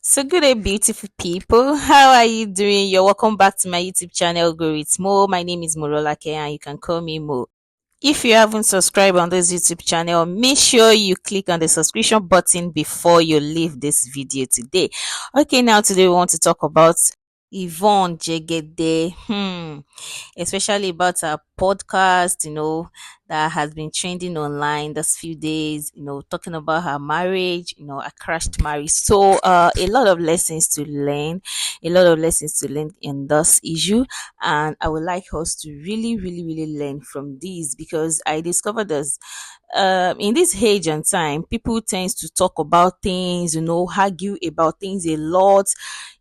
So good day, beautiful people. How are you doing? You're welcome back to my YouTube channel, Mo. My name is Morolake and you can call me Mo. If you haven't subscribed on this YouTube channel, make sure you click on the subscription button before you leave this video today. Okay, now today we want to talk about Yvonne Jegede. Especially about her podcast, that has been trending online this few days, talking about her marriage, a crashed marriage. So a lot of lessons to learn, in this issue. And I would like us to really, really, really learn from these because I discovered this in this age and time, people tends to talk about things, argue about things a lot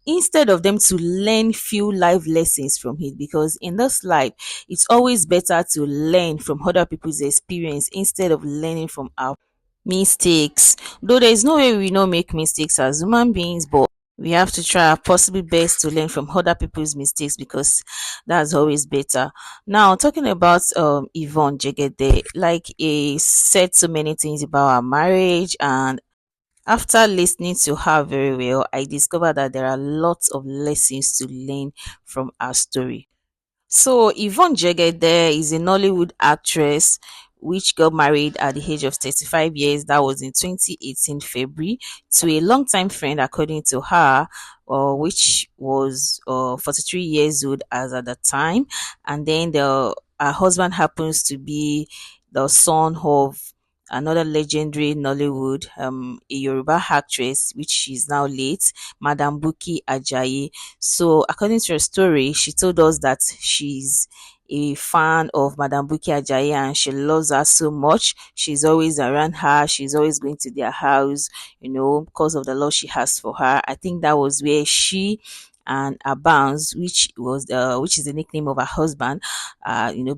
instead of them to learn few life lessons from it, because in this life it's always better to learn from other people's experience instead of learning from our mistakes. Though there is no way we not make mistakes as human beings, but we have to try our possible best to learn from other people's mistakes because that's always better. Now, talking about Yvonne Jegede, like he said so many things about our marriage, and after listening to her very well, I discovered that there are lots of lessons to learn from her story. So Yvonne Jegede is a Nollywood actress which got married at the age of 35 years. That was in 2018 February to a longtime friend, according to her, which was 43 years old as at the time. And then her husband happens to be the son of another legendary Nollywood, a Yoruba actress, which is now late, Madam Bukky Ajayi. So, according to her story, she told us that she's a fan of Madam Bukky Ajayi and she loves her so much. She's always around her. She's always going to their house, because of the love she has for her. I think that was where she and Abounce, which is the nickname of her husband,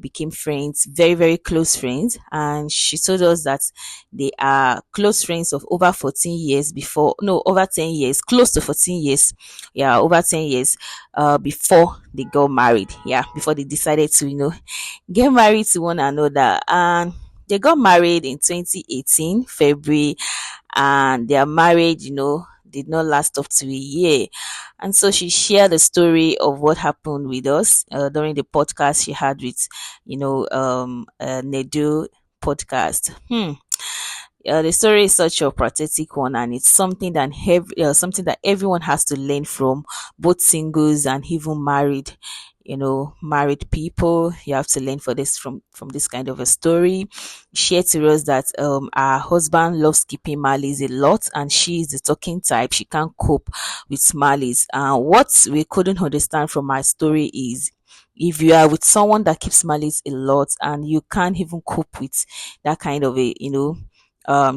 became friends, very very close friends. And she told us that they are close friends of over 14 years before, no, over 10 years, close to 14 years, yeah, over 10 years, before they got married, yeah, before they decided to get married to one another. And they got married in 2018 February, and their marriage, did not last up to a year. And so she shared the story of what happened with us during the podcast she had with, Nedu podcast. The story is such a pathetic one, and it's something that everyone has to learn from, both singles and even married people. You have to learn for this from this kind of a story. Share to us that our husband loves keeping malice a lot, and she is the talking type. She can't cope with malice. What we couldn't understand from my story is, if you are with someone that keeps malice a lot and you can't even cope with that kind of a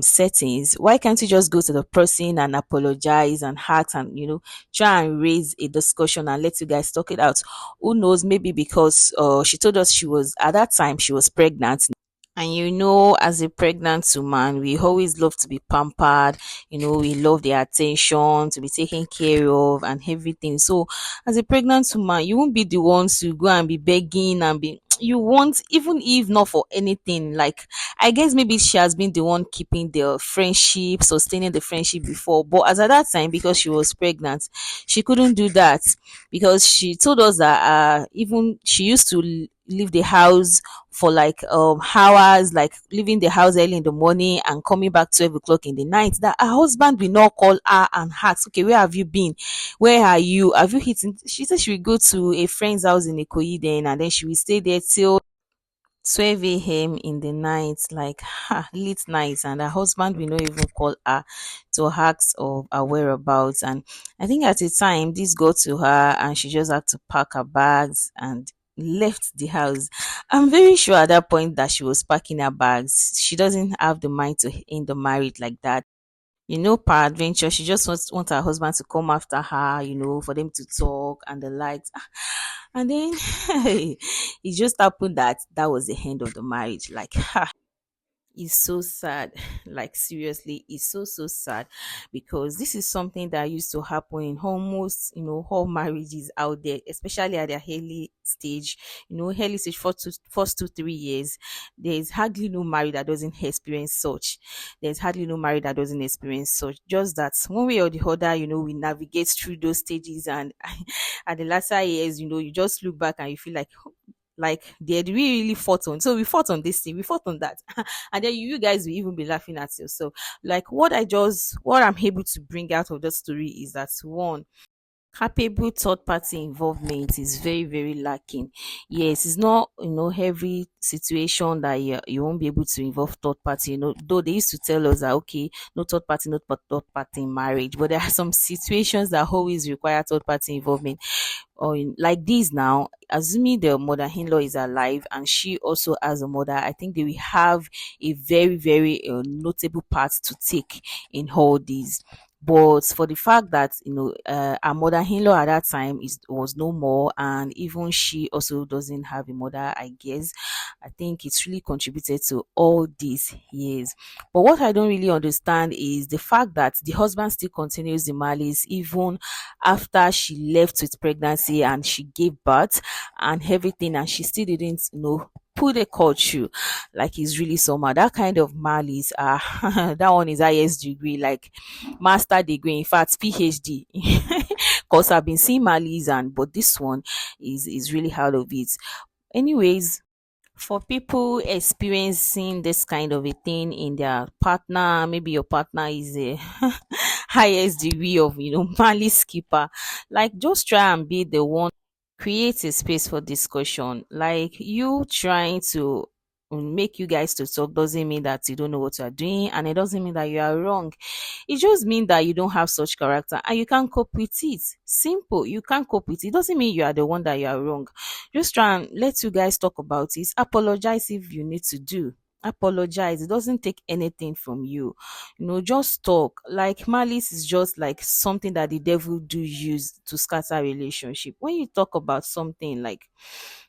settings, why can't you just go to the person and apologize and ask, and try and raise a discussion and let you guys talk it out? Who knows, maybe because she told us she was, at that time, she was pregnant. And as a pregnant woman, we always love to be pampered. We love the attention, to be taken care of and everything. So, as a pregnant woman, you won't be the ones to go and be begging and be. You want, even if not for anything, like, I guess maybe she has been the one keeping the friendship, sustaining the friendship before. But as at that time, because she was pregnant, she couldn't do that, because she told us that even she used to leave the house for like hours, like leaving the house early in the morning and coming back 12 o'clock in the night, that her husband will not call her and ask, okay, where have you been, where are you, have you eaten? She said she will go to a friend's house in Ikoyi then, and then she will stay there till 12 a.m. in the night, like late night, and her husband will not even call her to ask of her whereabouts. And I think at the time this got to her and she just had to pack her bags and left the house. I'm very sure at that point that she was packing her bags. She doesn't have the mind to end the marriage like that. Peradventure, she just wants her husband to come after her, for them to talk and the likes. And then it just happened that that was the end of the marriage. Like, is so sad. Like seriously, it's so sad because this is something that used to happen in almost all marriages out there, especially at their early stage. Early stage first 2 3 years. There is hardly no marriage that doesn't experience such. There's hardly no marriage that doesn't experience such. Just that one way or the other, we navigate through those stages, and at the latter years, you just look back and you feel like did we really fought on, so we fought on this thing, we fought on that. And then you guys will even be laughing at yourself. Like what I'm able to bring out of the story is that one, capable third party involvement is very very lacking. Yes, it's not every situation that you won't be able to involve third party, though they used to tell us that okay, no third party, not third party in marriage, but there are some situations that always require third party involvement. Or like this now, assuming the mother-in-law is alive and she also has a mother, I think they will have a very very notable part to take in all these. But for the fact that our mother-in-law at that time was no more, and even she also doesn't have a mother, I guess, I think it's really contributed to all these years. But what I don't really understand is the fact that the husband still continues the malice even after she left with pregnancy and she gave birth and everything, and she still didn't put a cut through. Like, it's really somehow that kind of malice. That one is highest degree, like master degree, in fact PhD. Because I've been seeing malice, and but this one is really out of it. Anyways, for people experiencing this kind of a thing in their partner, maybe your partner is a highest degree of malice keeper, like just try and be the one, create a space for discussion. Like, you trying to make you guys to talk doesn't mean that you don't know what you are doing, and it doesn't mean that you are wrong. It just means that you don't have such character and you can't cope with it. Simple. You can't cope with it. Doesn't mean you are the one that you are wrong. Just try and let you guys talk about it. Apologize if you need to do. Apologize. It doesn't take anything from you. Just talk. Like, malice is just like something that the devil do use to scatter relationship. When you talk about something, like,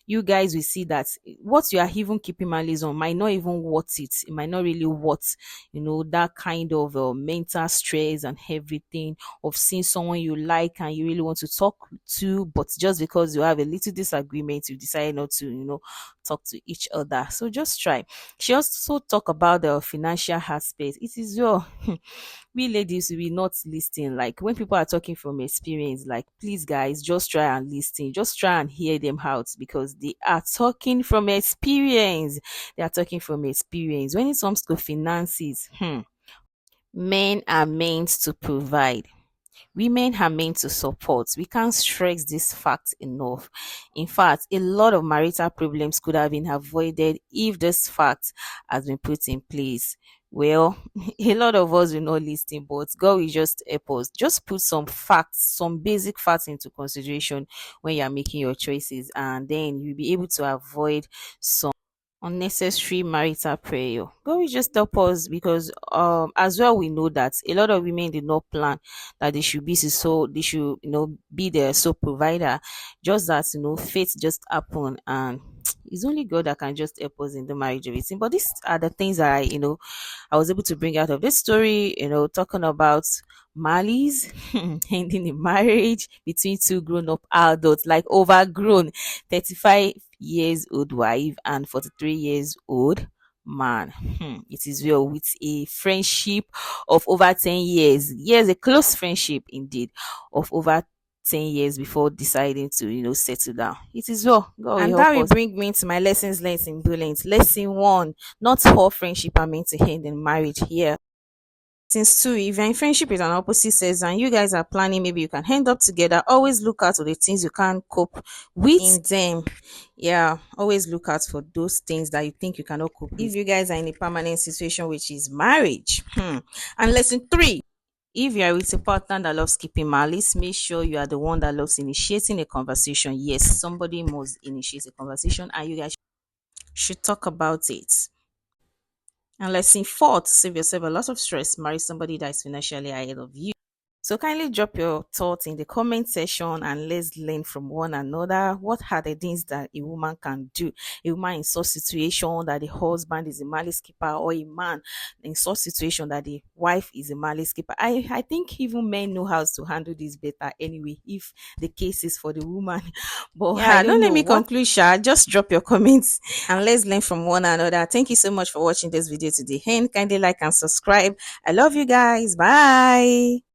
you guys will see that what you are even keeping malice on might not even worth it. It might not really worth, that kind of mental stress and everything of seeing someone you like and you really want to talk to, but just because you have a little disagreement, you decide not to, talk to each other. So just try. She also talk about the financial aspect. It is your we ladies, we not listen. Like, when people are talking from experience, like, please guys, just try and listen. Just try and hear them out, because they are talking from experience. They are talking from experience. When it comes to finances, men are meant to provide. Women are meant to support. We can't stress this fact enough. In fact, a lot of marital problems could have been avoided if this fact has been put in place. Well, a lot of us will not listen, but God will just help us. Just put some facts, some basic facts into consideration when you're making your choices, and then you'll be able to avoid some unnecessary marital prayer. God will just help us, because as well, we know that a lot of women did not plan that they should be so they should be their sole provider. Just that fate just happened, and it's only God that can just help us in the marriage of it. But these are the things that I was able to bring out of this story, talking about malice ending in marriage between two grown-up adults, like overgrown 35 years old wife and 43 years old man. It is well, with a friendship of over 10 years. Yes, a close friendship indeed, of over 10 years before deciding to settle down. It is well. God will and that help will us. Bring me to my lessons learned in bullying. Lesson one: not all friendship are meant to end in marriage. Here, since two, if you're in friendship with an opposite sex and you guys are planning, maybe you can end up together, always look out for the things you can't cope with in them. Yeah, always look out for those things that you think you cannot cope with if you guys are in a permanent situation, which is marriage. And lesson three: if you are with a partner that loves keeping malice, make sure you are the one that loves initiating a conversation. Yes, somebody must initiate a conversation, and you guys should talk about it. And lesson four: to save yourself a lot of stress, marry somebody that is financially ahead of you. So kindly drop your thoughts in the comment section and let's learn from one another. What are the things that a woman can do? A woman in such situation that the husband is a malice keeper, or a man in such situation that the wife is a malice keeper. I think even men know how to handle this better anyway, if the case is for the woman. But I Yeah, don't don't let know me what. conclude, Sha. Just drop your comments and let's learn from one another. Thank you so much for watching this video to the end. Kindly like and subscribe. I love you guys. Bye.